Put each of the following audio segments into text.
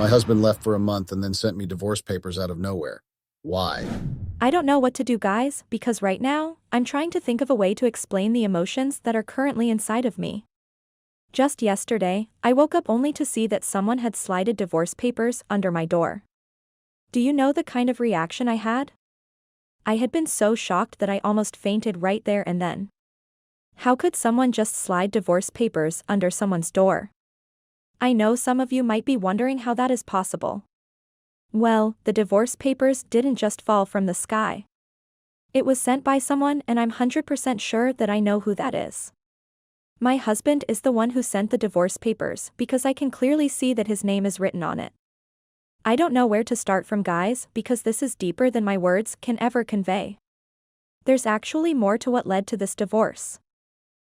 My husband left for a month and then sent me divorce papers out of nowhere. Why? I don't know what to do, guys, because right now, I'm trying to think of a way to explain the emotions that are currently inside of me. Just yesterday, I woke up only to see that someone had slided divorce papers under my door. Do you know the kind of reaction I had? I had been so shocked that I almost fainted right there and then. How could someone just slide divorce papers under someone's door? I know some of you might be wondering how that is possible. Well, the divorce papers didn't just fall from the sky. It was sent by someone, and I'm 100% sure that I know who that is. My husband is the one who sent the divorce papers because I can clearly see that his name is written on it. I don't know where to start from, guys, because this is deeper than my words can ever convey. There's actually more to what led to this divorce.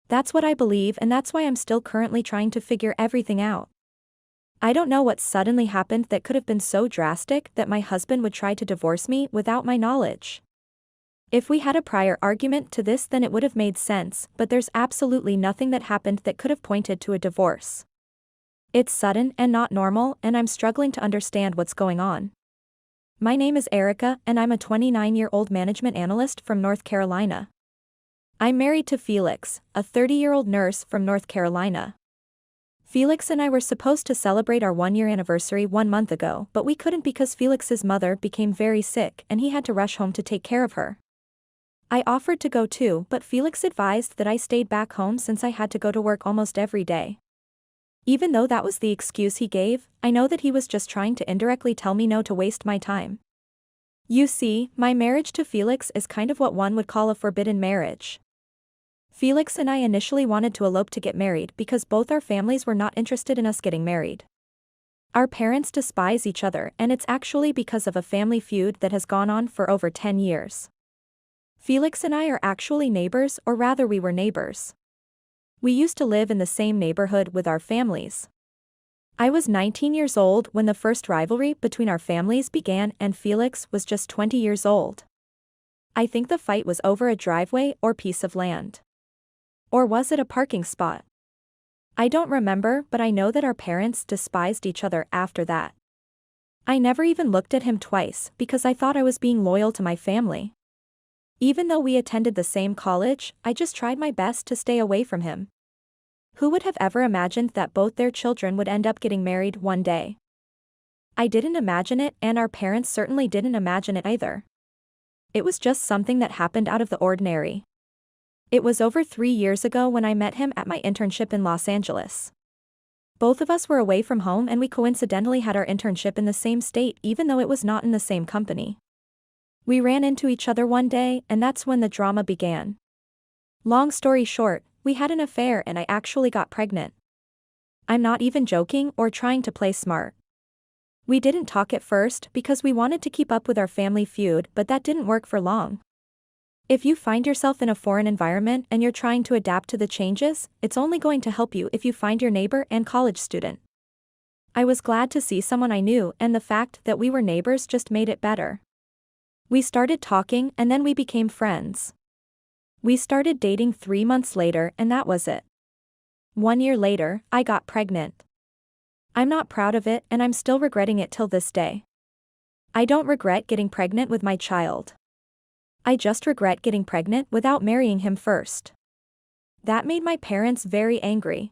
That's what I believe, and that's why I'm still currently trying to figure everything out. I don't know what suddenly happened that could have been so drastic that my husband would try to divorce me without my knowledge. If we had a prior argument to this, then it would have made sense, but there's absolutely nothing that happened that could have pointed to a divorce. It's sudden and not normal, and I'm struggling to understand what's going on. My name is Erica, and I'm a 29-year-old management analyst from North Carolina. I'm married to Felix, a 30-year-old nurse from North Carolina. Felix and I were supposed to celebrate our 1-year anniversary 1 month ago, but we couldn't because Felix's mother became very sick and he had to rush home to take care of her. I offered to go too, but Felix advised that I stayed back home since I had to go to work almost every day. Even though that was the excuse he gave, I know that he was just trying to indirectly tell me no to waste my time. You see, my marriage to Felix is kind of what one would call a forbidden marriage. Felix and I initially wanted to elope to get married because both our families were not interested in us getting married. Our parents despise each other, and it's actually because of a family feud that has gone on for over 10 years. Felix and I are actually neighbors, or rather we were neighbors. We used to live in the same neighborhood with our families. I was 19 years old when the first rivalry between our families began, and Felix was just 20 years old. I think the fight was over a driveway or piece of land. Or was it a parking spot? I don't remember, but I know that our parents despised each other after that. I never even looked at him twice because I thought I was being loyal to my family. Even though we attended the same college, I just tried my best to stay away from him. Who would have ever imagined that both their children would end up getting married one day? I didn't imagine it, and our parents certainly didn't imagine it either. It was just something that happened out of the ordinary. It was over 3 years ago when I met him at my internship in Los Angeles. Both of us were away from home, and we coincidentally had our internship in the same state even though it was not in the same company. We ran into each other one day, and that's when the drama began. Long story short, we had an affair and I actually got pregnant. I'm not even joking or trying to play smart. We didn't talk at first because we wanted to keep up with our family feud, but that didn't work for long. If you find yourself in a foreign environment and you're trying to adapt to the changes, it's only going to help you if you find your neighbor and college student. I was glad to see someone I knew, and the fact that we were neighbors just made it better. We started talking and then we became friends. We started dating 3 months later, and that was it. 1 year later, I got pregnant. I'm not proud of it, and I'm still regretting it till this day. I don't regret getting pregnant with my child. I just regret getting pregnant without marrying him first. That made my parents very angry.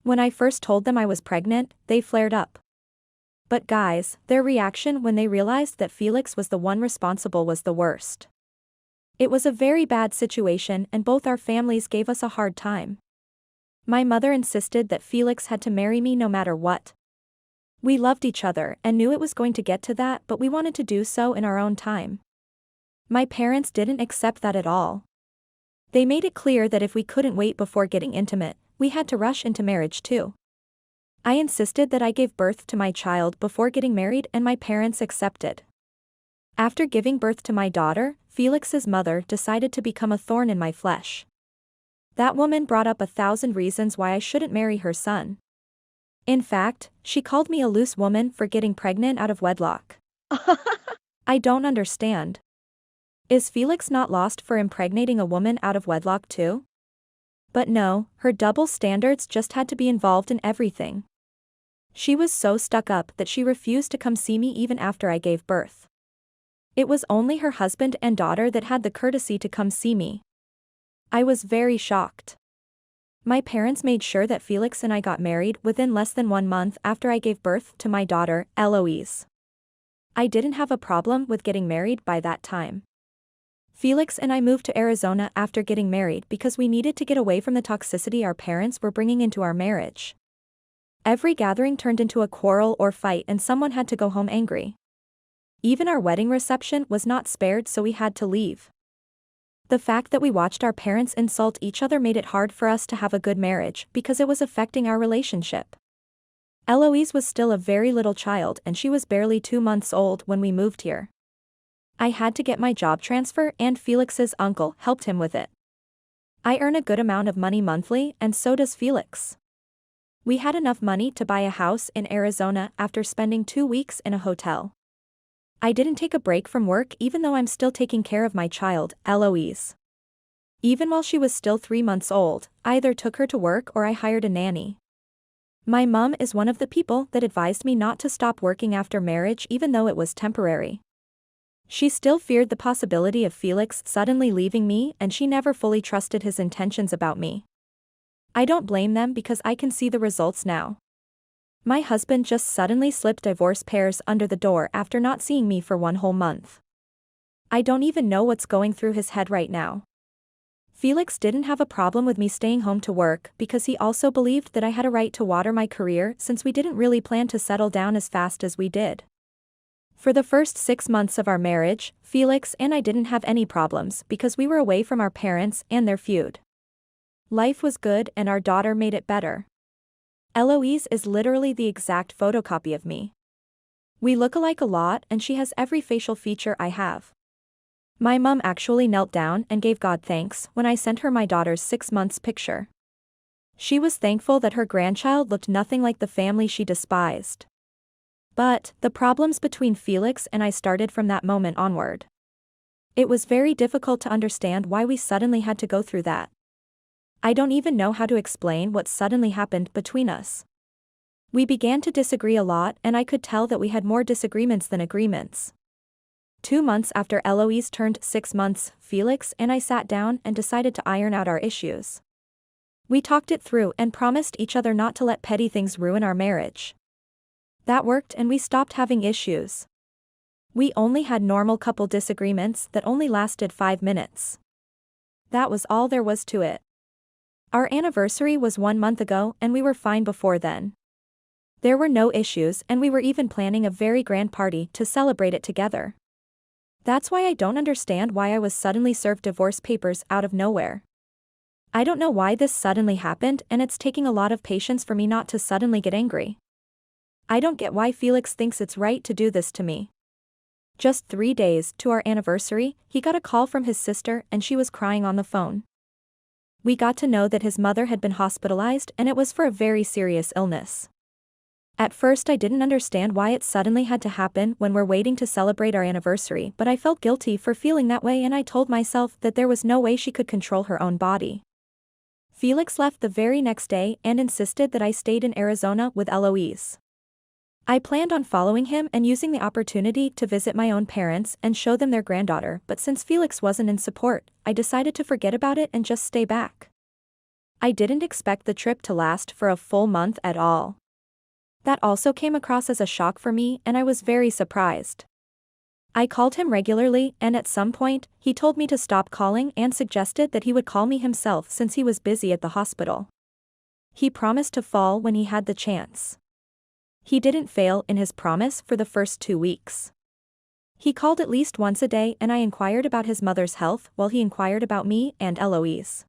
When I first told them I was pregnant, they flared up. But guys, their reaction when they realized that Felix was the one responsible was the worst. It was a very bad situation, and both our families gave us a hard time. My mother insisted that Felix had to marry me no matter what. We loved each other and knew it was going to get to that, but we wanted to do so in our own time. My parents didn't accept that at all. They made it clear that if we couldn't wait before getting intimate, we had to rush into marriage too. I insisted that I gave birth to my child before getting married, and my parents accepted. After giving birth to my daughter, Felix's mother decided to become a thorn in my flesh. That woman brought up 1,000 reasons why I shouldn't marry her son. In fact, she called me a loose woman for getting pregnant out of wedlock. I don't understand. Is Felix not lost for impregnating a woman out of wedlock too? But no, her double standards just had to be involved in everything. She was so stuck up that she refused to come see me even after I gave birth. It was only her husband and daughter that had the courtesy to come see me. I was very shocked. My parents made sure that Felix and I got married within less than 1 month after I gave birth to my daughter, Eloise. I didn't have a problem with getting married by that time. Felix and I moved to Arizona after getting married because we needed to get away from the toxicity our parents were bringing into our marriage. Every gathering turned into a quarrel or fight and someone had to go home angry. Even our wedding reception was not spared, so we had to leave. The fact that we watched our parents insult each other made it hard for us to have a good marriage because it was affecting our relationship. Eloise was still a very little child and she was barely 2 months old when we moved here. I had to get my job transfer and Felix's uncle helped him with it. I earn a good amount of money monthly and so does Felix. We had enough money to buy a house in Arizona after spending 2 weeks in a hotel. I didn't take a break from work even though I'm still taking care of my child, Eloise. Even while she was still 3 months old, I either took her to work or I hired a nanny. My mom is one of the people that advised me not to stop working after marriage even though it was temporary. She still feared the possibility of Felix suddenly leaving me and she never fully trusted his intentions about me. I don't blame them because I can see the results now. My husband just suddenly slipped divorce papers under the door after not seeing me for 1 whole month. I don't even know what's going through his head right now. Felix didn't have a problem with me staying home to work because he also believed that I had a right to water my career since we didn't really plan to settle down as fast as we did. For the first 6 months of our marriage, Felix and I didn't have any problems because we were away from our parents and their feud. Life was good and our daughter made it better. Eloise is literally the exact photocopy of me. We look alike a lot and she has every facial feature I have. My mom actually knelt down and gave God thanks when I sent her my daughter's 6 months picture. She was thankful that her grandchild looked nothing like the family she despised. But, the problems between Felix and I started from that moment onward. It was very difficult to understand why we suddenly had to go through that. I don't even know how to explain what suddenly happened between us. We began to disagree a lot and I could tell that we had more disagreements than agreements. 2 months after Eloise turned 6 months, Felix and I sat down and decided to iron out our issues. We talked it through and promised each other not to let petty things ruin our marriage. That worked and we stopped having issues. We only had normal couple disagreements that only lasted 5 minutes. That was all there was to it. Our anniversary was 1 month ago and we were fine before then. There were no issues and we were even planning a very grand party to celebrate it together. That's why I don't understand why I was suddenly served divorce papers out of nowhere. I don't know why this suddenly happened and it's taking a lot of patience for me not to suddenly get angry. I don't get why Felix thinks it's right to do this to me. Just 3 days to our anniversary, he got a call from his sister and she was crying on the phone. We got to know that his mother had been hospitalized and it was for a very serious illness. At first I didn't understand why it suddenly had to happen when we're waiting to celebrate our anniversary, but I felt guilty for feeling that way and I told myself that there was no way she could control her own body. Felix left the very next day and insisted that I stayed in Arizona with Eloise. I planned on following him and using the opportunity to visit my own parents and show them their granddaughter, but since Felix wasn't in support, I decided to forget about it and just stay back. I didn't expect the trip to last for a full month at all. That also came across as a shock for me and I was very surprised. I called him regularly and at some point, he told me to stop calling and suggested that he would call me himself since he was busy at the hospital. He promised to fall when he had the chance. He didn't fail in his promise for the first 2 weeks. He called at least once a day and I inquired about his mother's health while he inquired about me and Eloise.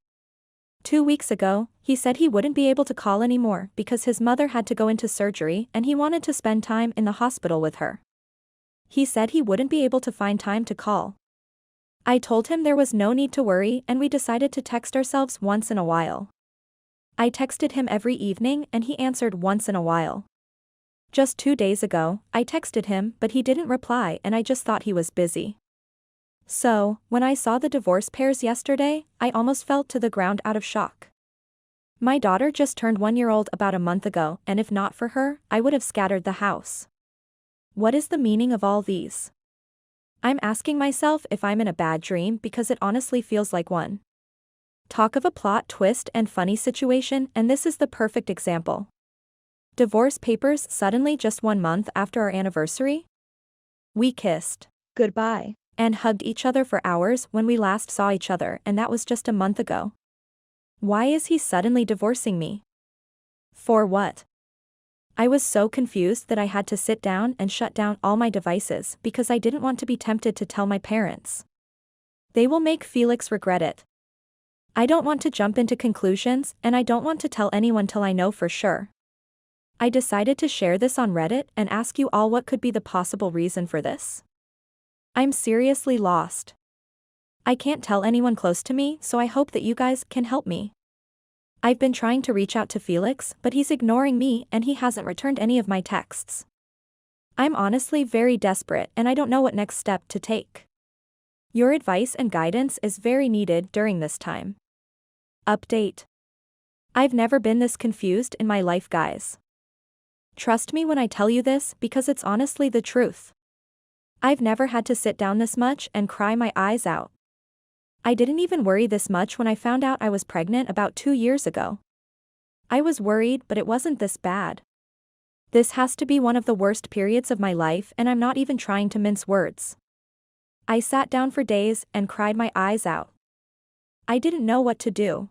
2 weeks ago, he said he wouldn't be able to call anymore because his mother had to go into surgery and he wanted to spend time in the hospital with her. He said he wouldn't be able to find time to call. I told him there was no need to worry and we decided to text ourselves once in a while. I texted him every evening and he answered once in a while. Just 2 days ago, I texted him but he didn't reply and I just thought he was busy. So, when I saw the divorce papers yesterday, I almost fell to the ground out of shock. My daughter just turned 1-year-old about a month ago, and if not for her, I would have scattered the house. What is the meaning of all these? I'm asking myself if I'm in a bad dream because it honestly feels like one. Talk of a plot twist and funny situation, and this is the perfect example. Divorce papers suddenly just 1 month after our anniversary? We kissed goodbye and hugged each other for hours when we last saw each other, and that was just a month ago. Why is he suddenly divorcing me? For what? I was so confused that I had to sit down and shut down all my devices because I didn't want to be tempted to tell my parents. They will make Felix regret it. I don't want to jump into conclusions, and I don't want to tell anyone till I know for sure. I decided to share this on Reddit and ask you all what could be the possible reason for this. I'm seriously lost. I can't tell anyone close to me, so I hope that you guys can help me. I've been trying to reach out to Felix, but he's ignoring me and he hasn't returned any of my texts. I'm honestly very desperate and I don't know what next step to take. Your advice and guidance is very needed during this time. Update. I've never been this confused in my life, guys. Trust me when I tell you this because it's honestly the truth. I've never had to sit down this much and cry my eyes out. I didn't even worry this much when I found out I was pregnant about 2 years ago. I was worried, but it wasn't this bad. This has to be one of the worst periods of my life, and I'm not even trying to mince words. I sat down for days and cried my eyes out. I didn't know what to do.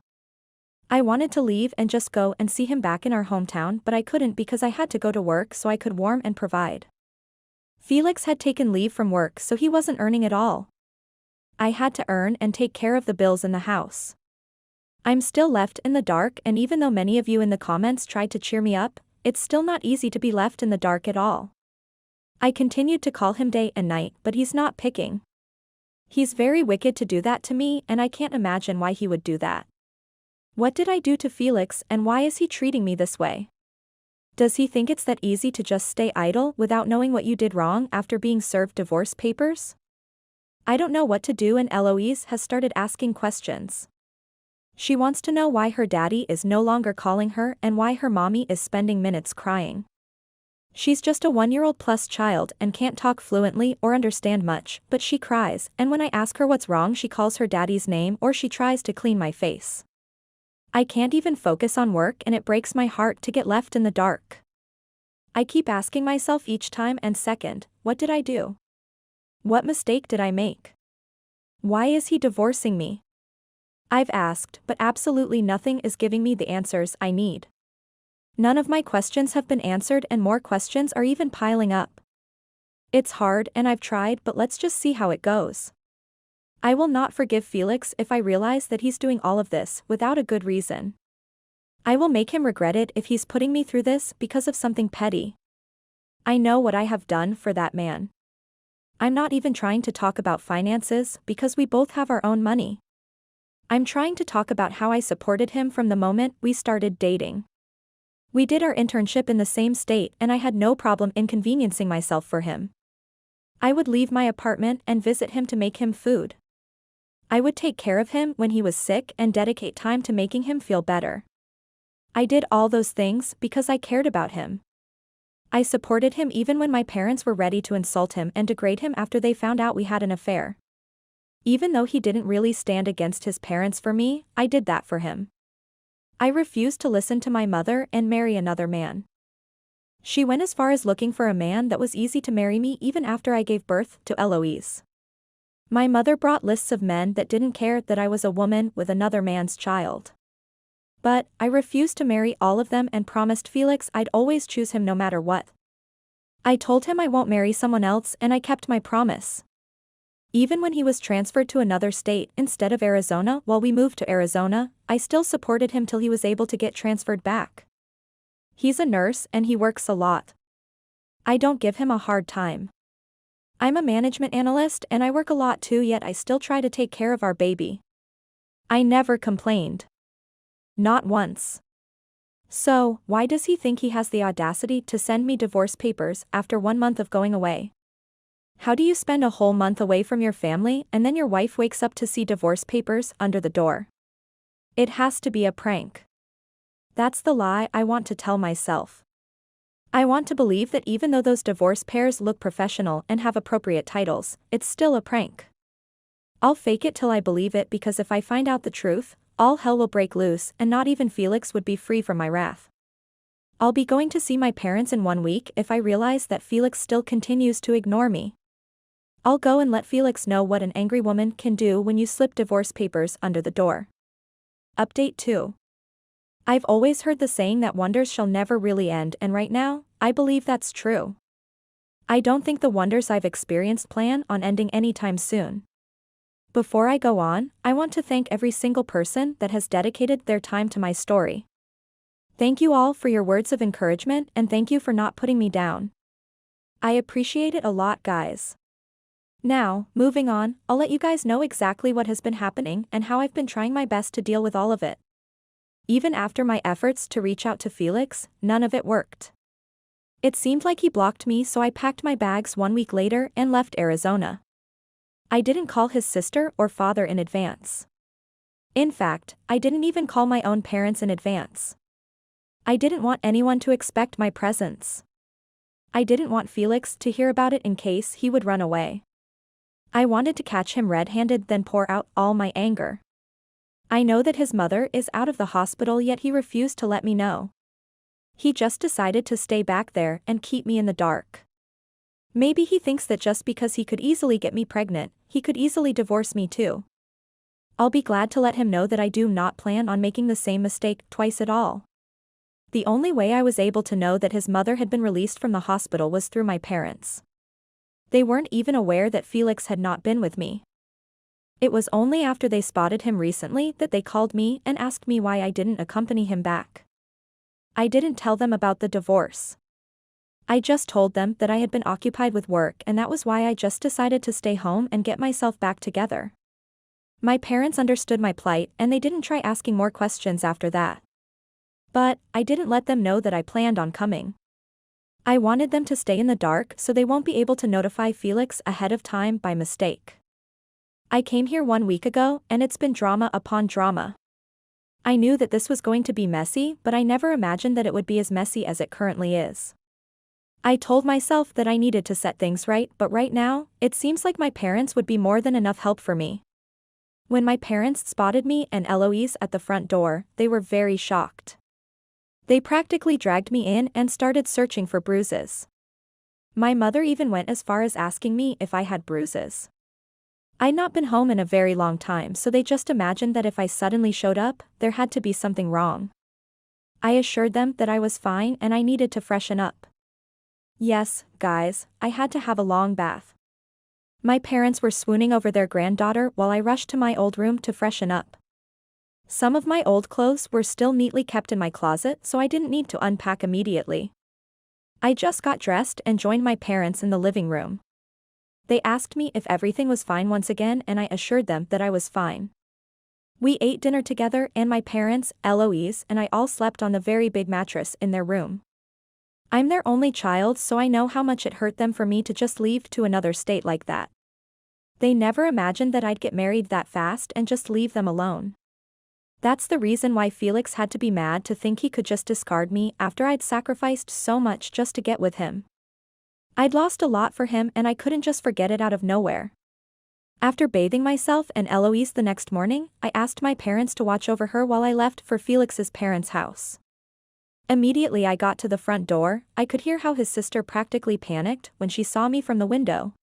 I wanted to leave and just go and see him back in our hometown, but I couldn't because I had to go to work so I could warm and provide. Felix had taken leave from work, so he wasn't earning at all. I had to earn and take care of the bills in the house. I'm still left in the dark, and even though many of you in the comments tried to cheer me up, it's still not easy to be left in the dark at all. I continued to call him day and night, but he's not picking. He's very wicked to do that to me, and I can't imagine why he would do that. What did I do to Felix, and why is he treating me this way? Does he think it's that easy to just stay idle without knowing what you did wrong after being served divorce papers? I don't know what to do, and Eloise has started asking questions. She wants to know why her daddy is no longer calling her and why her mommy is spending minutes crying. She's just a 1-year-old plus child and can't talk fluently or understand much, but she cries, and when I ask her what's wrong she calls her daddy's name or she tries to clean my face. I can't even focus on work, and it breaks my heart to get left in the dark. I keep asking myself each time and second, what did I do? What mistake did I make? Why is he divorcing me? I've asked, but absolutely nothing is giving me the answers I need. None of my questions have been answered, and more questions are even piling up. It's hard, and I've tried, but let's just see how it goes. I will not forgive Felix if I realize that he's doing all of this without a good reason. I will make him regret it if he's putting me through this because of something petty. I know what I have done for that man. I'm not even trying to talk about finances because we both have our own money. I'm trying to talk about how I supported him from the moment we started dating. We did our internship in the same state, and I had no problem inconveniencing myself for him. I would leave my apartment and visit him to make him food. I would take care of him when he was sick and dedicate time to making him feel better. I did all those things because I cared about him. I supported him even when my parents were ready to insult him and degrade him after they found out we had an affair. Even though he didn't really stand against his parents for me, I did that for him. I refused to listen to my mother and marry another man. She went as far as looking for a man that was easy to marry me even after I gave birth to Eloise. My mother brought lists of men that didn't care that I was a woman with another man's child. But I refused to marry all of them and promised Felix I'd always choose him no matter what. I told him I won't marry someone else, and I kept my promise. Even when he was transferred to another state instead of Arizona while we moved to Arizona, I still supported him till he was able to get transferred back. He's a nurse and he works a lot. I don't give him a hard time. I'm a management analyst and I work a lot too, yet I still try to take care of our baby. I never complained. Not once. So, why does he think he has the audacity to send me divorce papers after 1 month of going away? How do you spend a whole month away from your family and then your wife wakes up to see divorce papers under the door? It has to be a prank. That's the lie I want to tell myself. I want to believe that even though those divorce pairs look professional and have appropriate titles, it's still a prank. I'll fake it till I believe it, because if I find out the truth, all hell will break loose and not even Felix would be free from my wrath. I'll be going to see my parents in 1 week if I realize that Felix still continues to ignore me. I'll go and let Felix know what an angry woman can do when you slip divorce papers under the door. Update 2. I've always heard the saying that wonders shall never really end, and right now, I believe that's true. I don't think the wonders I've experienced plan on ending anytime soon. Before I go on, I want to thank every single person that has dedicated their time to my story. Thank you all for your words of encouragement, and thank you for not putting me down. I appreciate it a lot, guys. Now, moving on, I'll let you guys know exactly what has been happening and how I've been trying my best to deal with all of it. Even after my efforts to reach out to Felix, none of it worked. It seemed like he blocked me, so I packed my bags 1 week later and left Arizona. I didn't call his sister or father in advance. In fact, I didn't even call my own parents in advance. I didn't want anyone to expect my presence. I didn't want Felix to hear about it in case he would run away. I wanted to catch him red-handed, then pour out all my anger. I know that his mother is out of the hospital, yet he refused to let me know. He just decided to stay back there and keep me in the dark. Maybe he thinks that just because he could easily get me pregnant, he could easily divorce me too. I'll be glad to let him know that I do not plan on making the same mistake twice at all. The only way I was able to know that his mother had been released from the hospital was through my parents. They weren't even aware that Felix had not been with me. It was only after they spotted him recently that they called me and asked me why I didn't accompany him back. I didn't tell them about the divorce. I just told them that I had been occupied with work, and that was why I just decided to stay home and get myself back together. My parents understood my plight and they didn't try asking more questions after that. But I didn't let them know that I planned on coming. I wanted them to stay in the dark so they won't be able to notify Felix ahead of time by mistake. I came here 1 week ago and it's been drama upon drama. I knew that this was going to be messy, but I never imagined that it would be as messy as it currently is. I told myself that I needed to set things right, but right now, it seems like my parents would be more than enough help for me. When my parents spotted me and Eloise at the front door, they were very shocked. They practically dragged me in and started searching for bruises. My mother even went as far as asking me if I had bruises. I'd not been home in a very long time, so they just imagined that if I suddenly showed up, there had to be something wrong. I assured them that I was fine and I needed to freshen up. Yes, guys, I had to have a long bath. My parents were swooning over their granddaughter while I rushed to my old room to freshen up. Some of my old clothes were still neatly kept in my closet, so I didn't need to unpack immediately. I just got dressed and joined my parents in the living room. They asked me if everything was fine once again, and I assured them that I was fine. We ate dinner together, and my parents, Eloise, and I all slept on the very big mattress in their room. I'm their only child, so I know how much it hurt them for me to just leave to another state like that. They never imagined that I'd get married that fast and just leave them alone. That's the reason why Felix had to be mad to think he could just discard me after I'd sacrificed so much just to get with him. I'd lost a lot for him and I couldn't just forget it out of nowhere. After bathing myself and Eloise the next morning, I asked my parents to watch over her while I left for Felix's parents' house. Immediately I got to the front door, I could hear how his sister practically panicked when she saw me from the window.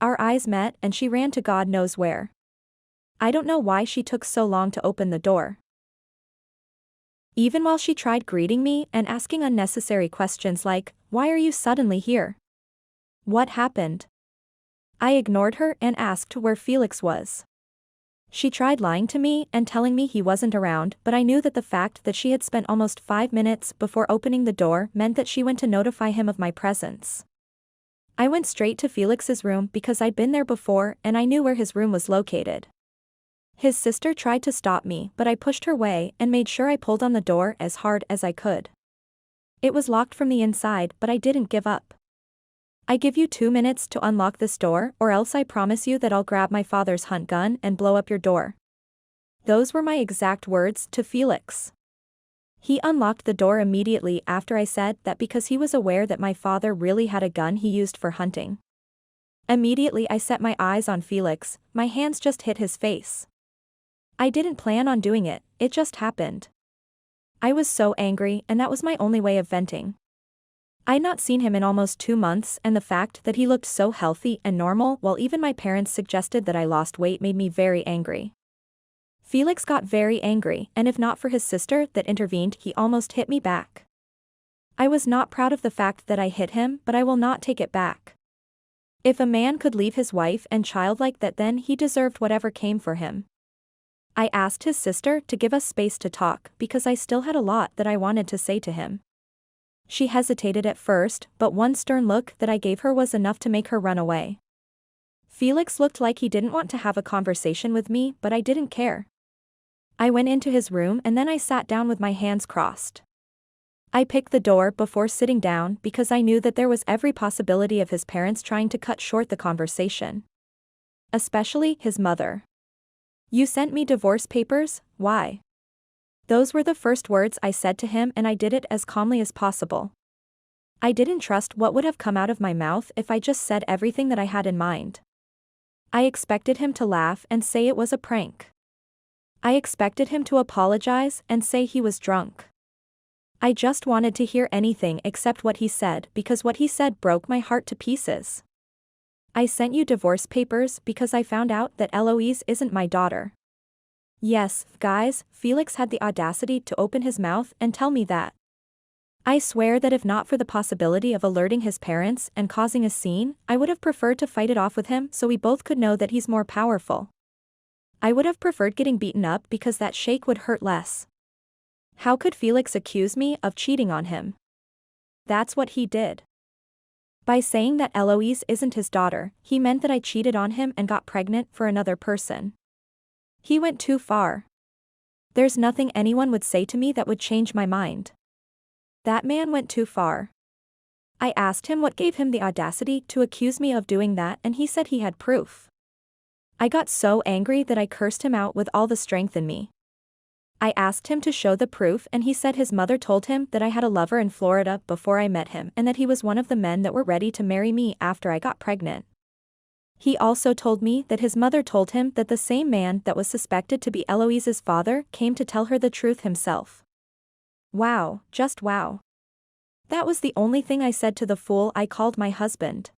Our eyes met and she ran to God knows where. I don't know why she took so long to open the door. Even while she tried greeting me and asking unnecessary questions like, "Why are you suddenly here? What happened?" I ignored her and asked where Felix was. She tried lying to me and telling me he wasn't around, but I knew that the fact that she had spent almost 5 minutes before opening the door meant that she went to notify him of my presence. I went straight to Felix's room because I'd been there before and I knew where his room was located. His sister tried to stop me, but I pushed her way and made sure I pulled on the door as hard as I could. It was locked from the inside, but I didn't give up. "I give you 2 minutes to unlock this door, or else I promise you that I'll grab my father's hunt gun and blow up your door." Those were my exact words to Felix. He unlocked the door immediately after I said that because he was aware that my father really had a gun he used for hunting. Immediately I set my eyes on Felix, my hands just hit his face. I didn't plan on doing it, it just happened. I was so angry and that was my only way of venting. I'd not seen him in almost 2 months and the fact that he looked so healthy and normal while even my parents suggested that I lost weight made me very angry. Felix got very angry and if not for his sister that intervened he almost hit me back. I was not proud of the fact that I hit him but I will not take it back. If a man could leave his wife and child like that then he deserved whatever came for him. I asked his sister to give us space to talk because I still had a lot that I wanted to say to him. She hesitated at first, but one stern look that I gave her was enough to make her run away. Felix looked like he didn't want to have a conversation with me, but I didn't care. I went into his room and then I sat down with my hands crossed. I picked the door before sitting down because I knew that there was every possibility of his parents trying to cut short the conversation. Especially his mother. "You sent me divorce papers, why?" Those were the first words I said to him and I did it as calmly as possible. I didn't trust what would have come out of my mouth if I just said everything that I had in mind. I expected him to laugh and say it was a prank. I expected him to apologize and say he was drunk. I just wanted to hear anything except what he said because what he said broke my heart to pieces. "I sent you divorce papers because I found out that Eloise isn't my daughter." Yes, guys, Felix had the audacity to open his mouth and tell me that. I swear that if not for the possibility of alerting his parents and causing a scene, I would have preferred to fight it off with him so we both could know that he's more powerful. I would have preferred getting beaten up because that shake would hurt less. How could Felix accuse me of cheating on him? That's what he did. By saying that Eloise isn't his daughter, he meant that I cheated on him and got pregnant for another person. He went too far. There's nothing anyone would say to me that would change my mind. That man went too far. I asked him what gave him the audacity to accuse me of doing that and he said he had proof. I got so angry that I cursed him out with all the strength in me. I asked him to show the proof and he said his mother told him that I had a lover in Florida before I met him and that he was one of the men that were ready to marry me after I got pregnant. He also told me that his mother told him that the same man that was suspected to be Eloise's father came to tell her the truth himself. Wow, just wow. That was the only thing I said to the fool I called my husband.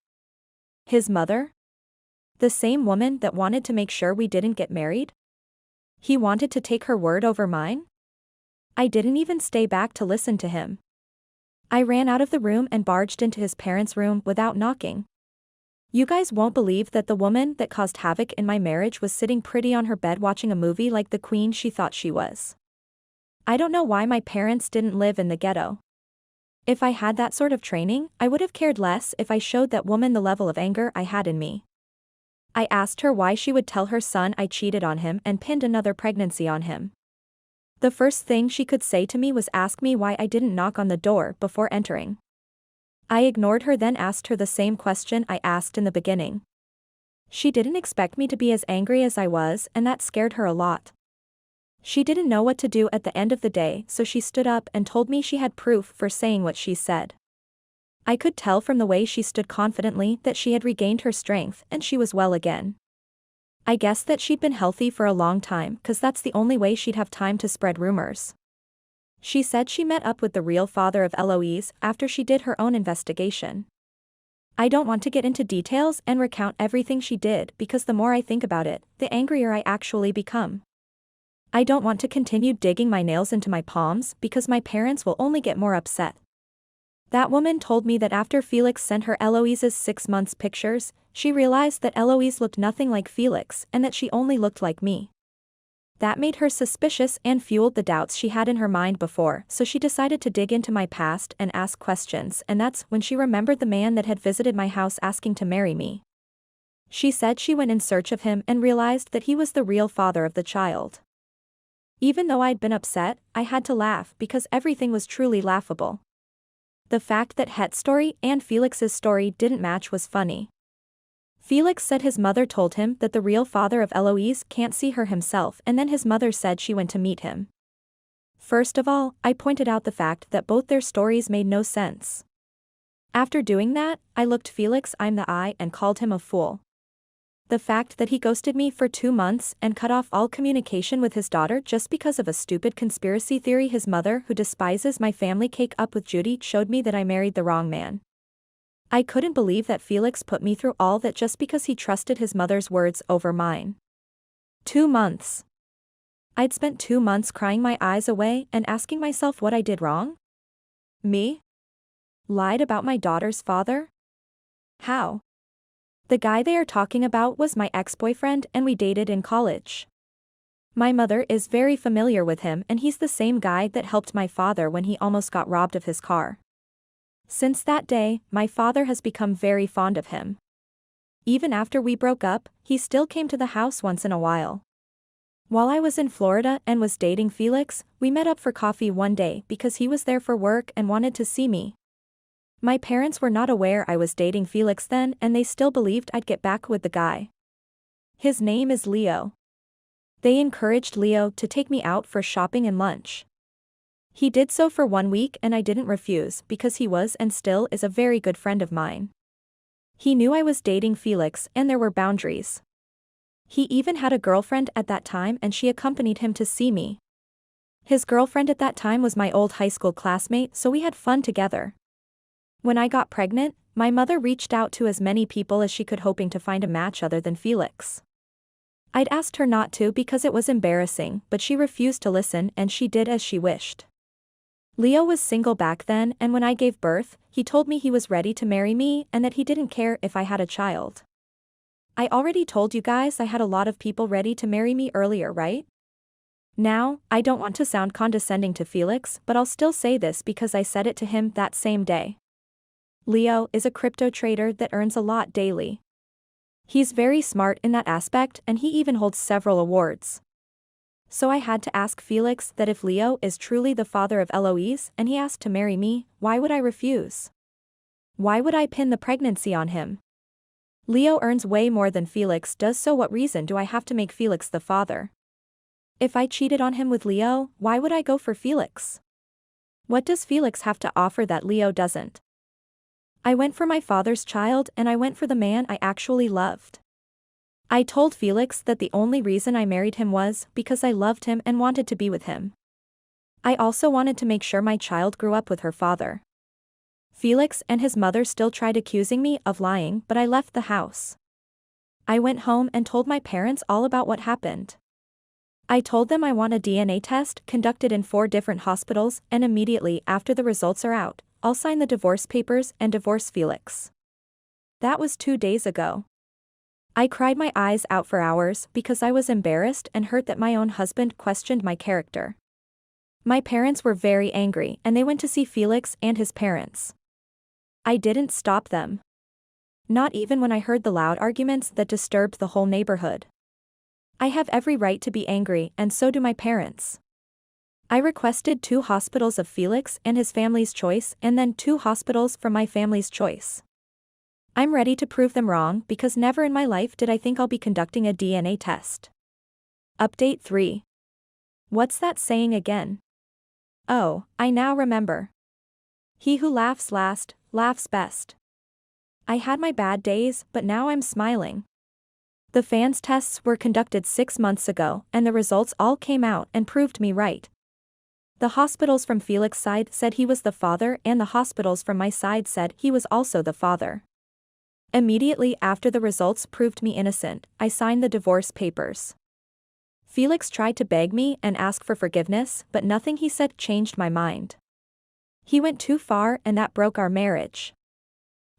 His mother? The same woman that wanted to make sure we didn't get married? He wanted to take her word over mine? I didn't even stay back to listen to him. I ran out of the room and barged into his parents' room without knocking. You guys won't believe that the woman that caused havoc in my marriage was sitting pretty on her bed watching a movie like the queen she thought she was. I don't know why my parents didn't live in the ghetto. If I had that sort of training, I would have cared less if I showed that woman the level of anger I had in me. I asked her why she would tell her son I cheated on him and pinned another pregnancy on him. The first thing she could say to me was ask me why I didn't knock on the door before entering. I ignored her then asked her the same question I asked in the beginning. She didn't expect me to be as angry as I was and that scared her a lot. She didn't know what to do at the end of the day so she stood up and told me she had proof for saying what she said. I could tell from the way she stood confidently that she had regained her strength and she was well again. I guessed that she'd been healthy for a long time cause that's the only way she'd have time to spread rumors. She said she met up with the real father of Eloise after she did her own investigation. I don't want to get into details and recount everything she did because the more I think about it, the angrier I actually become. I don't want to continue digging my nails into my palms because my parents will only get more upset. That woman told me that after Felix sent her Eloise's 6 months pictures, she realized that Eloise looked nothing like Felix and that she only looked like me. That made her suspicious and fueled the doubts she had in her mind before, so she decided to dig into my past and ask questions, and that's when she remembered the man that had visited my house asking to marry me. She said she went in search of him and realized that he was the real father of the child. Even though I'd been upset, I had to laugh because everything was truly laughable. The fact that Het's story and Felix's story didn't match was funny. Felix said his mother told him that the real father of Eloise can't see her himself and then his mother said she went to meet him. First of all, I pointed out the fact that both their stories made no sense. After doing that, I looked Felix in the eye and called him a fool. The fact that he ghosted me for 2 months and cut off all communication with his daughter just because of a stupid conspiracy theory his mother who despises my family cake up with Judy showed me that I married the wrong man. I couldn't believe that Felix put me through all that just because he trusted his mother's words over mine. 2 months. I'd spent 2 months crying my eyes away and asking myself what I did wrong. Me? Lied about my daughter's father? How? The guy they are talking about was my ex-boyfriend and we dated in college. My mother is very familiar with him and he's the same guy that helped my father when he almost got robbed of his car. Since that day, my father has become very fond of him. Even after we broke up, he still came to the house once in a while. While I was in Florida and was dating Felix, we met up for coffee one day because he was there for work and wanted to see me. My parents were not aware I was dating Felix then and they still believed I'd get back with the guy. His name is Leo. They encouraged Leo to take me out for shopping and lunch. He did so for 1 week and I didn't refuse because he was and still is a very good friend of mine. He knew I was dating Felix and there were boundaries. He even had a girlfriend at that time and she accompanied him to see me. His girlfriend at that time was my old high school classmate, so we had fun together. When I got pregnant, my mother reached out to as many people as she could hoping to find a match other than Felix. I'd asked her not to because it was embarrassing, but she refused to listen and she did as she wished. Leo was single back then and when I gave birth, he told me he was ready to marry me and that he didn't care if I had a child. I already told you guys I had a lot of people ready to marry me earlier, right? Now, I don't want to sound condescending to Felix, but I'll still say this because I said it to him that same day. Leo is a crypto trader that earns a lot daily. He's very smart in that aspect and he even holds several awards. So I had to ask Felix that if Leo is truly the father of Eloise and he asked to marry me, why would I refuse? Why would I pin the pregnancy on him? Leo earns way more than Felix does, so what reason do I have to make Felix the father? If I cheated on him with Leo, why would I go for Felix? What does Felix have to offer that Leo doesn't? I went for my father's child and I went for the man I actually loved. I told Felix that the only reason I married him was because I loved him and wanted to be with him. I also wanted to make sure my child grew up with her father. Felix and his mother still tried accusing me of lying, but I left the house. I went home and told my parents all about what happened. I told them I want a DNA test conducted in 4 different hospitals and immediately after the results are out, I'll sign the divorce papers and divorce Felix. That was 2 days ago. I cried my eyes out for hours because I was embarrassed and hurt that my own husband questioned my character. My parents were very angry and they went to see Felix and his parents. I didn't stop them. Not even when I heard the loud arguments that disturbed the whole neighborhood. I have every right to be angry and so do my parents. I requested 2 hospitals of Felix and his family's choice and then 2 hospitals from my family's choice. I'm ready to prove them wrong because never in my life did I think I'll be conducting a DNA test. Update 3. What's that saying again? Oh, I now remember. He who laughs last, laughs best. I had my bad days, but now I'm smiling. The fans' tests were conducted 6 months ago and the results all came out and proved me right. The hospitals from Felix's side said he was the father and the hospitals from my side said he was also the father. Immediately after the results proved me innocent, I signed the divorce papers. Felix tried to beg me and ask for forgiveness, but nothing he said changed my mind. He went too far and that broke our marriage.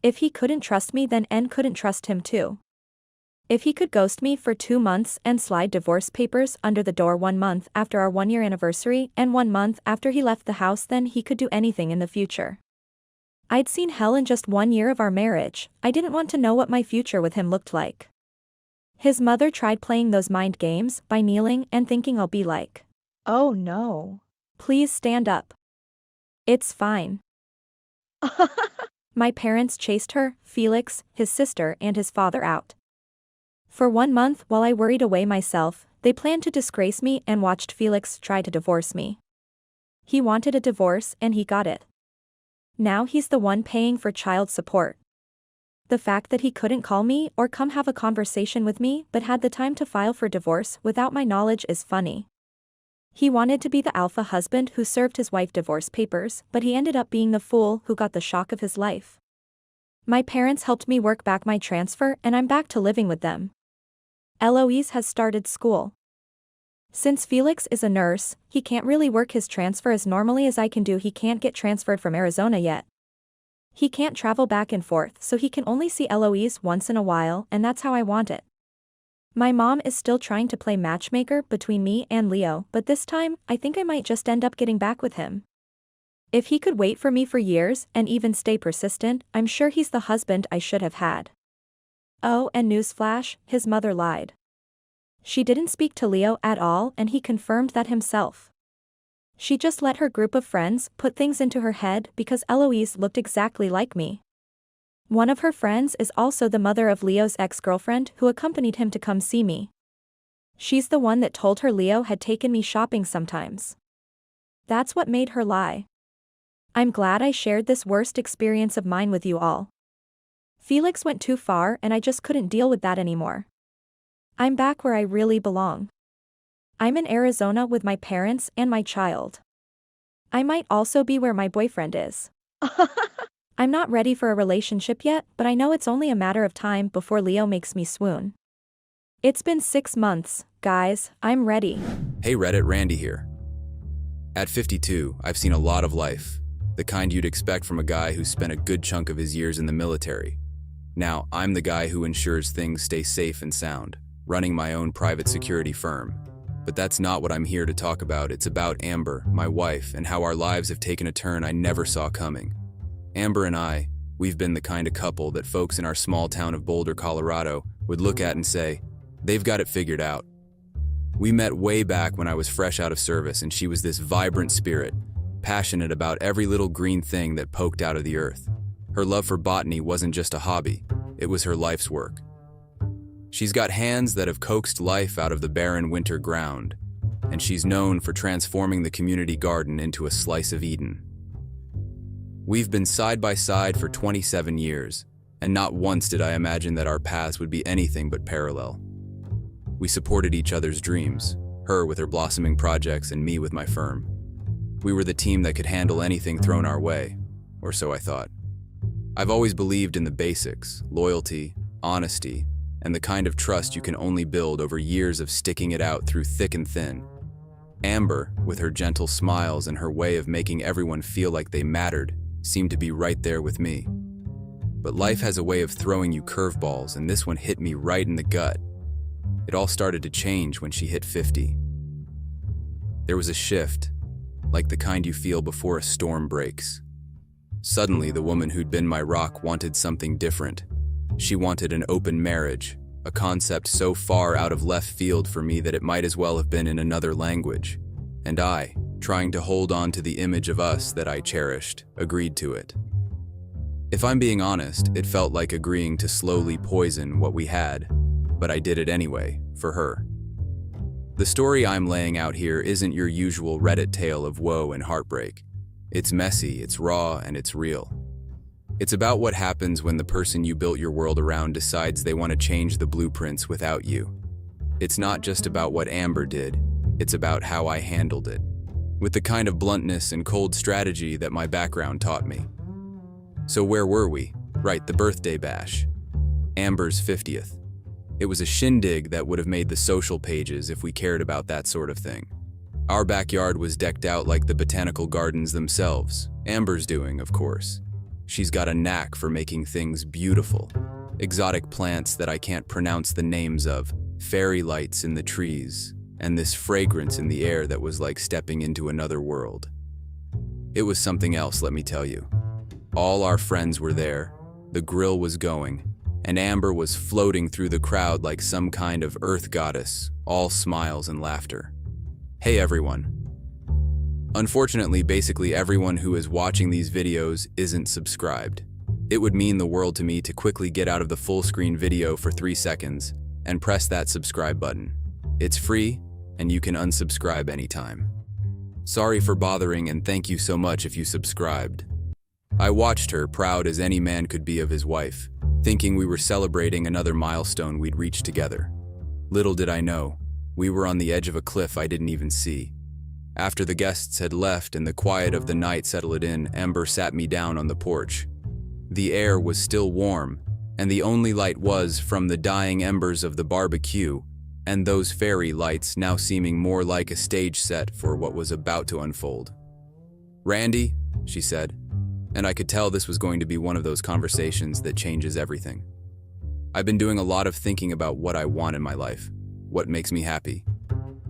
If he couldn't trust me, then N couldn't trust him too. If he could ghost me for 2 months and slide divorce papers under the door 1 month after our 1-year anniversary and 1 month after he left the house, then he could do anything in the future. I'd seen hell in just 1 year of our marriage. I didn't want to know what my future with him looked like. His mother tried playing those mind games by kneeling and thinking I'll be like, "Oh no. Please stand up. It's fine." My parents chased her, Felix, his sister and his father out. For 1 month while I worried away myself, they planned to disgrace me and watched Felix try to divorce me. He wanted a divorce and he got it. Now he's the one paying for child support. The fact that he couldn't call me or come have a conversation with me but had the time to file for divorce without my knowledge is funny. He wanted to be the alpha husband who served his wife divorce papers, but he ended up being the fool who got the shock of his life. My parents helped me work back my transfer and I'm back to living with them. Eloise has started school. Since Felix is a nurse, he can't really work his transfer as normally as I can do. He can't get transferred from Arizona yet. He can't travel back and forth, so he can only see Eloise once in a while, and that's how I want it. My mom is still trying to play matchmaker between me and Leo, but this time, I think I might just end up getting back with him. If he could wait for me for years and even stay persistent, I'm sure he's the husband I should have had. Oh, and newsflash, his mother lied. She didn't speak to Leo at all and he confirmed that himself. She just let her group of friends put things into her head because Eloise looked exactly like me. One of her friends is also the mother of Leo's ex-girlfriend who accompanied him to come see me. She's the one that told her Leo had taken me shopping sometimes. That's what made her lie. I'm glad I shared this worst experience of mine with you all. Felix went too far and I just couldn't deal with that anymore. I'm back where I really belong. I'm in Arizona with my parents and my child. I might also be where my boyfriend is. I'm not ready for a relationship yet, but I know it's only a matter of time before Leo makes me swoon. It's been 6 months, guys, I'm ready. Hey Reddit, Randy here. At 52, I've seen a lot of life, the kind you'd expect from a guy who spent a good chunk of his years in the military. Now, I'm the guy who ensures things stay safe and sound, running my own private security firm. But that's not what I'm here to talk about. It's about Amber, my wife, and how our lives have taken a turn I never saw coming. Amber and we've been the kind of couple that folks in our small town of Boulder, Colorado, would look at and say, they've got it figured out. We met way back when I was fresh out of service and she was this vibrant spirit, passionate about every little green thing that poked out of the earth. Her love for botany wasn't just a hobby, it was her life's work. She's got hands that have coaxed life out of the barren winter ground, and she's known for transforming the community garden into a slice of Eden. We've been side by side for 27 years, and not once did I imagine that our paths would be anything but parallel. We supported each other's dreams, her with her blossoming projects and me with my firm. We were the team that could handle anything thrown our way, or so I thought. I've always believed in the basics, loyalty, honesty, and the kind of trust you can only build over years of sticking it out through thick and thin. Amber, with her gentle smiles and her way of making everyone feel like they mattered, seemed to be right there with me. But life has a way of throwing you curveballs, and this one hit me right in the gut. It all started to change when she hit 50. There was a shift, like the kind you feel before a storm breaks. Suddenly, the woman who'd been my rock wanted something different. She wanted an open marriage, a concept so far out of left field for me that it might as well have been in another language. And I, trying to hold on to the image of us that I cherished, agreed to it. If I'm being honest, it felt like agreeing to slowly poison what we had, but I did it anyway, for her. The story I'm laying out here isn't your usual Reddit tale of woe and heartbreak. It's messy, it's raw, and it's real. It's about what happens when the person you built your world around decides they want to change the blueprints without you. It's not just about what Amber did, it's about how I handled it, with the kind of bluntness and cold strategy that my background taught me. So where were we? Right, the birthday bash. Amber's 50th. It was a shindig that would have made the social pages if we cared about that sort of thing. Our backyard was decked out like the botanical gardens themselves. Amber's doing, of course. She's got a knack for making things beautiful. Exotic plants that I can't pronounce the names of, fairy lights in the trees, and this fragrance in the air that was like stepping into another world. It was something else, let me tell you. All our friends were there, the grill was going, and Amber was floating through the crowd like some kind of earth goddess, all smiles and laughter. Hey everyone. Unfortunately, basically everyone who is watching these videos isn't subscribed. It would mean the world to me to quickly get out of the full screen video for 3 seconds and press that subscribe button. It's free, and you can unsubscribe anytime. Sorry for bothering, and thank you so much if you subscribed. I watched her, proud as any man could be of his wife, thinking we were celebrating another milestone we'd reached together. Little did I know, we were on the edge of a cliff I didn't even see. After the guests had left and the quiet of the night settled in, Amber sat me down on the porch. The air was still warm, and the only light was from the dying embers of the barbecue, and those fairy lights now seeming more like a stage set for what was about to unfold. "Randy," she said, and I could tell this was going to be one of those conversations that changes everything. "I've been doing a lot of thinking about what I want in my life, what makes me happy."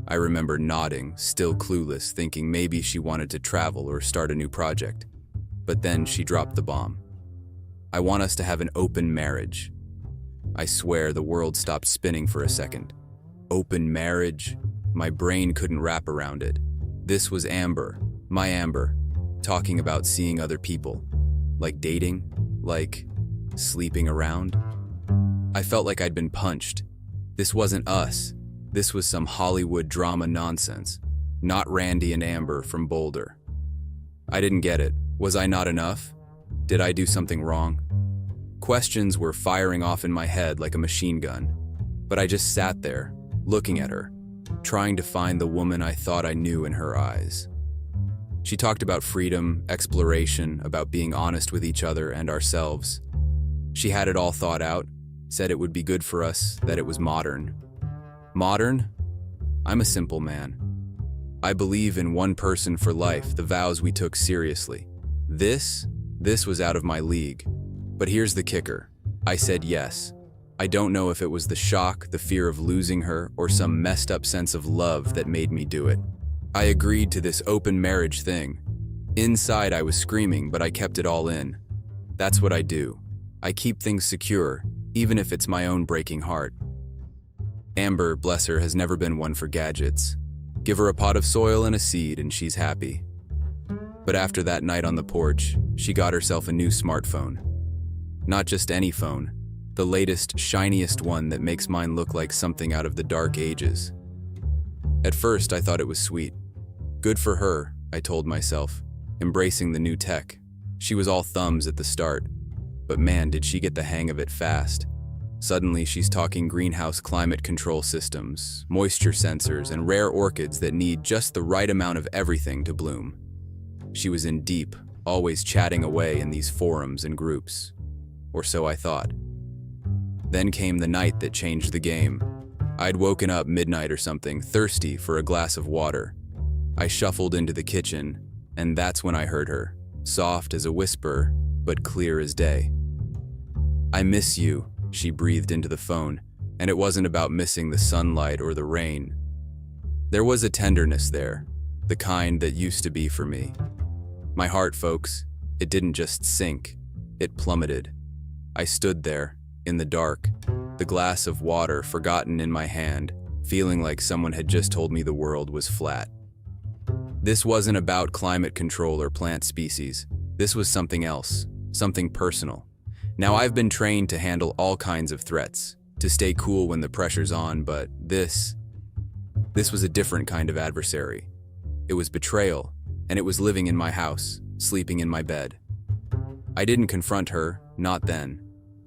I remember nodding, still clueless, thinking maybe she wanted to travel or start a new project. But then she dropped the bomb. "I want us to have an open marriage." I swear the world stopped spinning for a second. Open marriage? My brain couldn't wrap around it. This was Amber, my Amber, talking about seeing other people. Like dating? Like sleeping around? I felt like I'd been punched. This wasn't us. This was some Hollywood drama nonsense. Not Randy and Amber from Boulder. I didn't get it. Was I not enough? Did I do something wrong? Questions were firing off in my head like a machine gun. But I just sat there, looking at her, trying to find the woman I thought I knew in her eyes. She talked about freedom, exploration, about being honest with each other and ourselves. She had it all thought out, said it would be good for us, that it was modern. Modern? I'm a simple man. I believe in one person for life, the vows we took seriously. This was out of my league. But here's the kicker. I said yes. I don't know if it was the shock, the fear of losing her, or some messed up sense of love that made me do it. I agreed to this open marriage thing. Inside I was screaming, but I kept it all in. That's what I do. I keep things secure, even if it's my own breaking heart. Amber, bless her, has never been one for gadgets. Give her a pot of soil and a seed and she's happy. But after that night on the porch, she got herself a new smartphone. Not just any phone, the latest, shiniest one that makes mine look like something out of the dark ages. At first, I thought it was sweet. Good for her, I told myself, embracing the new tech. She was all thumbs at the start, but man, did she get the hang of it fast. Suddenly, she's talking greenhouse climate control systems, moisture sensors, and rare orchids that need just the right amount of everything to bloom. She was in deep, always chatting away in these forums and groups. Or so I thought. Then came the night that changed the game. I'd woken up midnight or something, thirsty for a glass of water. I shuffled into the kitchen, and that's when I heard her, soft as a whisper, but clear as day. "I miss you," she breathed into the phone, and it wasn't about missing the sunlight or the rain. There was a tenderness there, the kind that used to be for me. My heart, folks, it didn't just sink, it plummeted. I stood there, in the dark, the glass of water forgotten in my hand, feeling like someone had just told me the world was flat. This wasn't about climate control or plant species. This was something else, something personal. Now, I've been trained to handle all kinds of threats, to stay cool when the pressure's on, but this was a different kind of adversary. It was betrayal, and it was living in my house, sleeping in my bed. I didn't confront her, not then.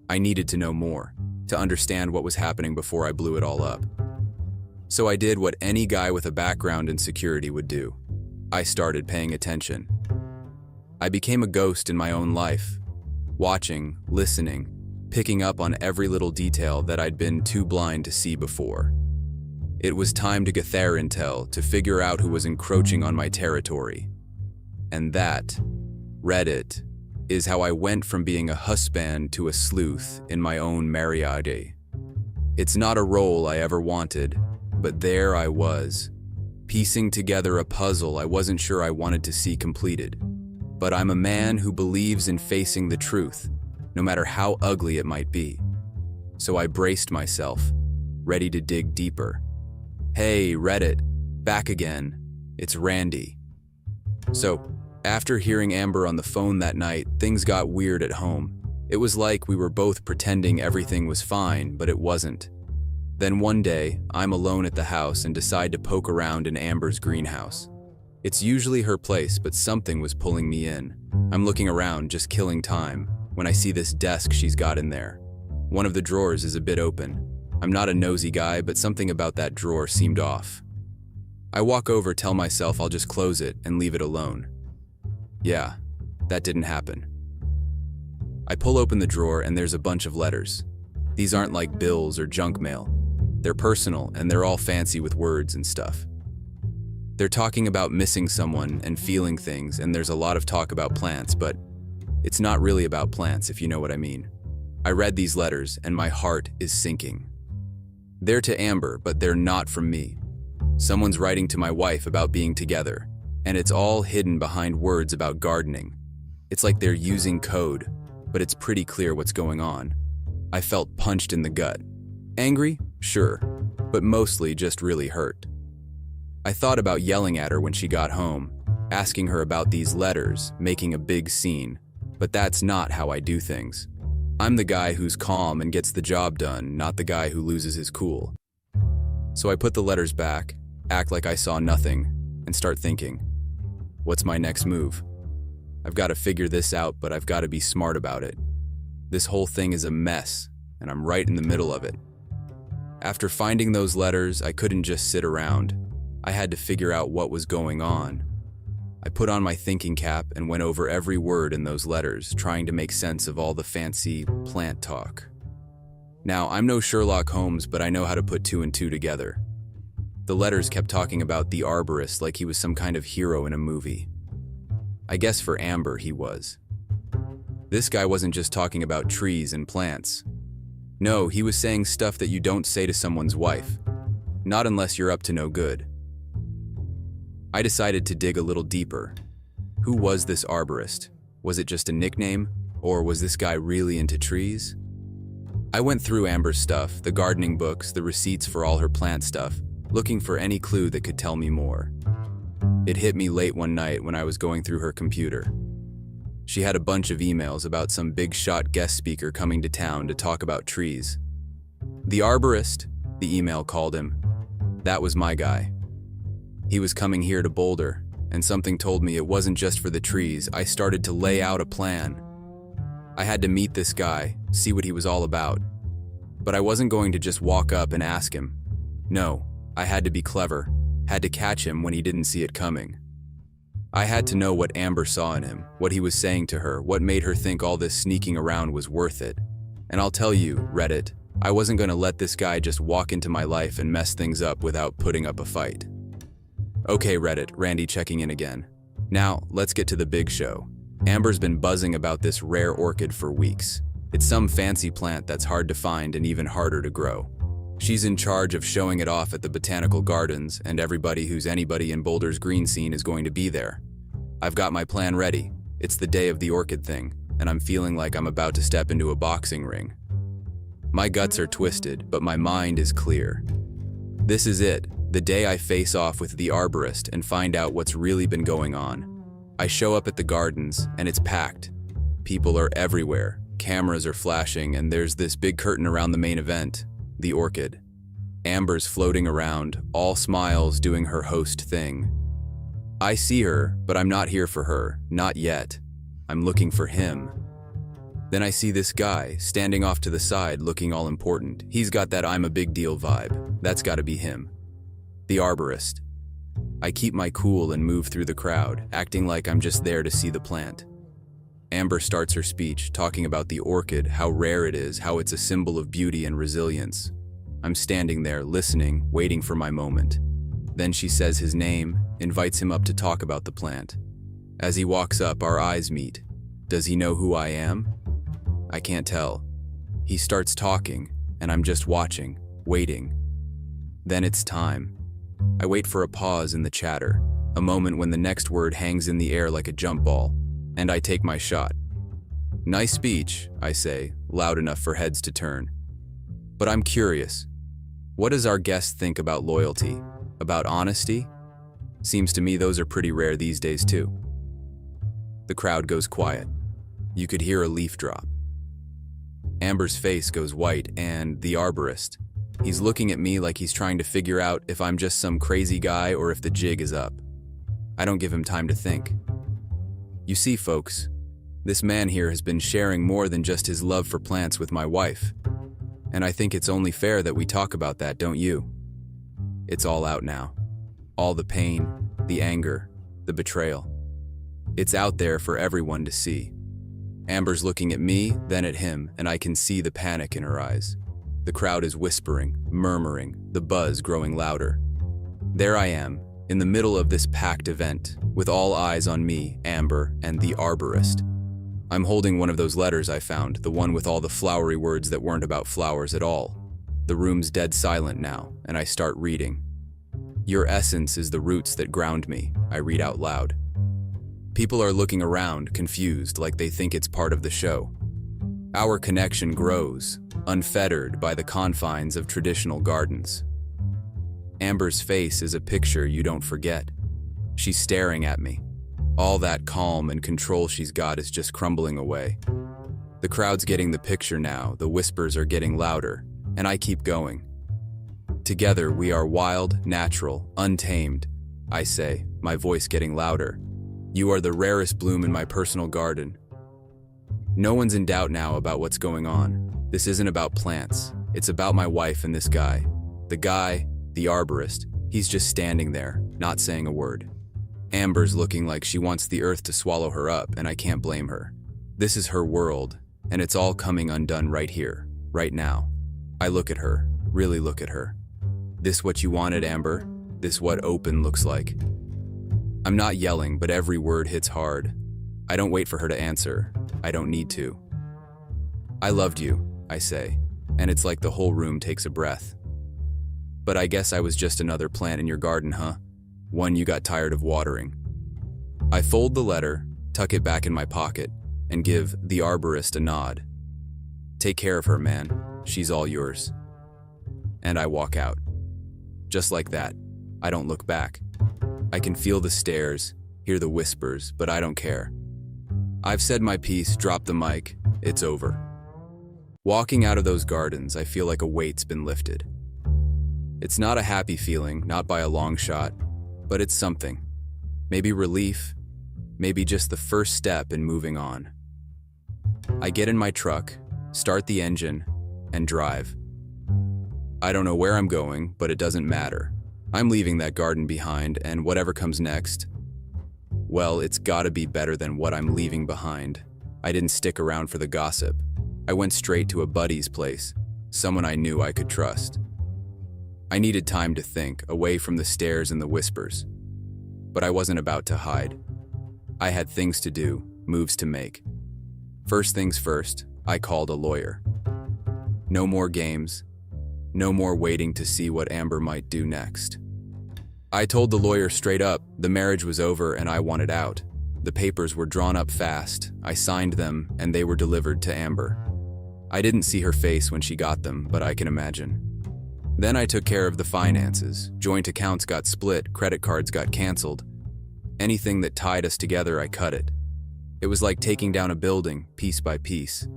I needed to know more, to understand what was happening before I blew it all up. So I did what any guy with a background in security would do. I started paying attention. I became a ghost in my own life, watching, listening, picking up on every little detail that I'd been too blind to see before. It was time to gather intel, to figure out who was encroaching on my territory. And that, Reddit, is how I went from being a husband to a sleuth in my own marriage. It's not a role I ever wanted, but there I was, piecing together a puzzle I wasn't sure I wanted to see completed. But I'm a man who believes in facing the truth, no matter how ugly it might be. So I braced myself, ready to dig deeper. Hey, Reddit, back again. It's Randy. So, after hearing Amber on the phone that night, things got weird at home. It was like we were both pretending everything was fine, but it wasn't. Then one day, I'm alone at the house and decide to poke around in Amber's greenhouse. It's usually her place, but something was pulling me in. I'm looking around, just killing time, when I see this desk she's got in there. One of the drawers is a bit open. I'm not a nosy guy, but something about that drawer seemed off. I walk over, tell myself I'll just close it and leave it alone. Yeah, that didn't happen. I pull open the drawer and there's a bunch of letters. These aren't like bills or junk mail. They're personal and they're all fancy with words and stuff. They're talking about missing someone and feeling things, and there's a lot of talk about plants, but it's not really about plants, if you know what I mean. I read these letters and my heart is sinking. They're to Amber, but they're not from me. Someone's writing to my wife about being together, and it's all hidden behind words about gardening. It's like they're using code, but it's pretty clear what's going on. I felt punched in the gut. Angry? Sure, but mostly just really hurt. I thought about yelling at her when she got home, asking her about these letters, making a big scene, but that's not how I do things. I'm the guy who's calm and gets the job done, not the guy who loses his cool. So I put the letters back, act like I saw nothing, and start thinking, what's my next move? I've got to figure this out, but I've got to be smart about it. This whole thing is a mess, and I'm right in the middle of it. After finding those letters, I couldn't just sit around. I had to figure out what was going on. I put on my thinking cap and went over every word in those letters, trying to make sense of all the fancy plant talk. Now, I'm no Sherlock Holmes, but I know how to put two and two together. The letters kept talking about the arborist like he was some kind of hero in a movie. I guess for Amber, he was. This guy wasn't just talking about trees and plants. No, he was saying stuff that you don't say to someone's wife. Not unless you're up to no good. I decided to dig a little deeper. Who was this arborist? Was it just a nickname? Or was this guy really into trees? I went through Amber's stuff, the gardening books, the receipts for all her plant stuff, looking for any clue that could tell me more. It hit me late one night when I was going through her computer. She had a bunch of emails about some big-shot guest speaker coming to town to talk about trees. The arborist, the email called him. That was my guy. He was coming here to Boulder, and something told me it wasn't just for the trees. I started to lay out a plan. I had to meet this guy, see what he was all about. But I wasn't going to just walk up and ask him. No, I had to be clever, had to catch him when he didn't see it coming. I had to know what Amber saw in him, what he was saying to her, what made her think all this sneaking around was worth it. And I'll tell you, Reddit, I wasn't going to let this guy just walk into my life and mess things up without putting up a fight. Okay, Reddit, Randy checking in again. Now, let's get to the big show. Amber's been buzzing about this rare orchid for weeks. It's some fancy plant that's hard to find and even harder to grow. She's in charge of showing it off at the botanical gardens, and everybody who's anybody in Boulder's green scene is going to be there. I've got my plan ready. It's the day of the orchid thing, and I'm feeling like I'm about to step into a boxing ring. My guts are twisted, but my mind is clear. This is it. The day I face off with the arborist and find out what's really been going on. I show up at the gardens, and it's packed. People are everywhere, cameras are flashing, and there's this big curtain around the main event, the orchid. Amber's floating around, all smiles, doing her host thing. I see her, but I'm not here for her, not yet. I'm looking for him. Then I see this guy, standing off to the side, looking all important. He's got that I'm a big deal vibe. That's gotta be him. The arborist. I keep my cool and move through the crowd, acting like I'm just there to see the plant. Amber starts her speech, talking about the orchid, how rare it is, how it's a symbol of beauty and resilience. I'm standing there, listening, waiting for my moment. Then she says his name, invites him up to talk about the plant. As he walks up, our eyes meet. Does he know who I am? I can't tell. He starts talking, and I'm just watching, waiting. Then it's time. I wait for a pause in the chatter, a moment when the next word hangs in the air like a jump ball, and I take my shot. Nice speech, I say, loud enough for heads to turn. But I'm curious. What does our guest think about loyalty? About honesty? Seems to me those are pretty rare these days too. The crowd goes quiet. You could hear a leaf drop. Amber's face goes white, and the arborist. He's looking at me like he's trying to figure out if I'm just some crazy guy or if the jig is up. I don't give him time to think. You see, folks, this man here has been sharing more than just his love for plants with my wife. And I think it's only fair that we talk about that, don't you? It's all out now. All the pain, the anger, the betrayal. It's out there for everyone to see. Amber's looking at me, then at him, and I can see the panic in her eyes. The crowd is whispering, murmuring, the buzz growing louder. There I am, in the middle of this packed event, with all eyes on me, Amber, and the arborist. I'm holding one of those letters I found, the one with all the flowery words that weren't about flowers at all. The room's dead silent now, and I start reading. Your essence is the roots that ground me, I read out loud. People are looking around, confused, like they think it's part of the show. Our connection grows, unfettered by the confines of traditional gardens. Amber's face is a picture you don't forget. She's staring at me. All that calm and control she's got is just crumbling away. The crowd's getting the picture now, the whispers are getting louder, and I keep going. Together we are wild, natural, untamed, I say, my voice getting louder. You are the rarest bloom in my personal garden. No one's in doubt now about what's going on. This isn't about plants. It's about my wife and this guy. The guy, the arborist, he's just standing there, not saying a word. Amber's looking like she wants the earth to swallow her up, and I can't blame her. This is her world, and it's all coming undone right here, right now. I look at her, really look at her. This what you wanted, Amber? This what open looks like? I'm not yelling, but every word hits hard. I don't wait for her to answer. I don't need to. I loved you, I say, and it's like the whole room takes a breath. But I guess I was just another plant in your garden, huh? One you got tired of watering. I fold the letter, tuck it back in my pocket, and give the arborist a nod. Take care of her, man. She's all yours. And I walk out. Just like that. I don't look back. I can feel the stares, hear the whispers, but I don't care. I've said my piece, dropped the mic, it's over. Walking out of those gardens, I feel like a weight's been lifted. It's not a happy feeling, not by a long shot, but it's something. Maybe relief, maybe just the first step in moving on. I get in my truck, start the engine, and drive. I don't know where I'm going, but it doesn't matter. I'm leaving that garden behind, and whatever comes next, well, it's gotta be better than what I'm leaving behind. I didn't stick around for the gossip. I went straight to a buddy's place, someone I knew I could trust. I needed time to think, away from the stares and the whispers. But I wasn't about to hide. I had things to do, moves to make. First things first, I called a lawyer. No more games. No more waiting to see what Amber might do next. I told the lawyer straight up, the marriage was over and I wanted out. The papers were drawn up fast, I signed them, and they were delivered to Amber. I didn't see her face when she got them, but I can imagine. Then I took care of the finances. Joint accounts got split, credit cards got canceled. Anything that tied us together, I cut it. It was like taking down a building, piece by piece.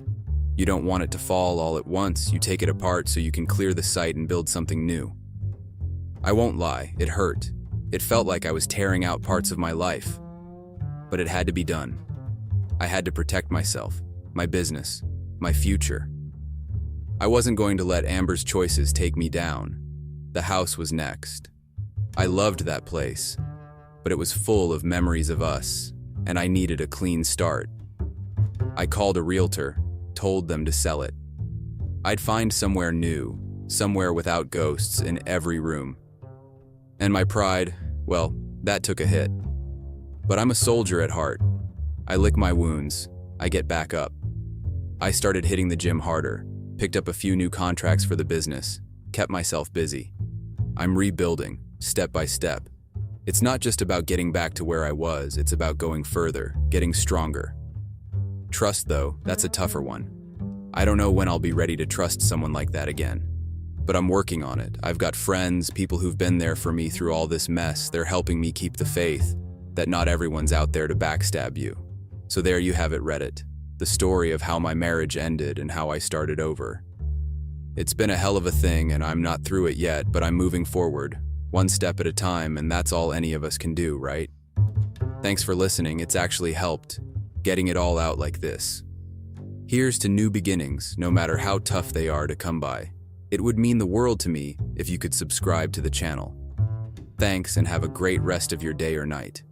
You don't want it to fall all at once, you take it apart so you can clear the site and build something new. I won't lie, it hurt. It felt like I was tearing out parts of my life. But it had to be done. I had to protect myself, my business, my future. I wasn't going to let Amber's choices take me down. The house was next. I loved that place, but it was full of memories of us, and I needed a clean start. I called a realtor, told them to sell it. I'd find somewhere new, somewhere without ghosts in every room. And my pride, well, that took a hit. But I'm a soldier at heart. I lick my wounds, I get back up. I started hitting the gym harder, picked up a few new contracts for the business, kept myself busy. I'm rebuilding, step by step. It's not just about getting back to where I was, it's about going further, getting stronger. Trust, though, that's a tougher one. I don't know when I'll be ready to trust someone like that again. But I'm working on it. I've got friends, people who've been there for me through all this mess. They're helping me keep the faith that not everyone's out there to backstab you. So there you have it, Reddit. The story of how my marriage ended and how I started over. It's been a hell of a thing and I'm not through it yet, but I'm moving forward, one step at a time, and that's all any of us can do, right? Thanks for listening, it's actually helped, getting it all out like this. Here's to new beginnings, no matter how tough they are to come by. It would mean the world to me if you could subscribe to the channel. Thanks and have a great rest of your day or night.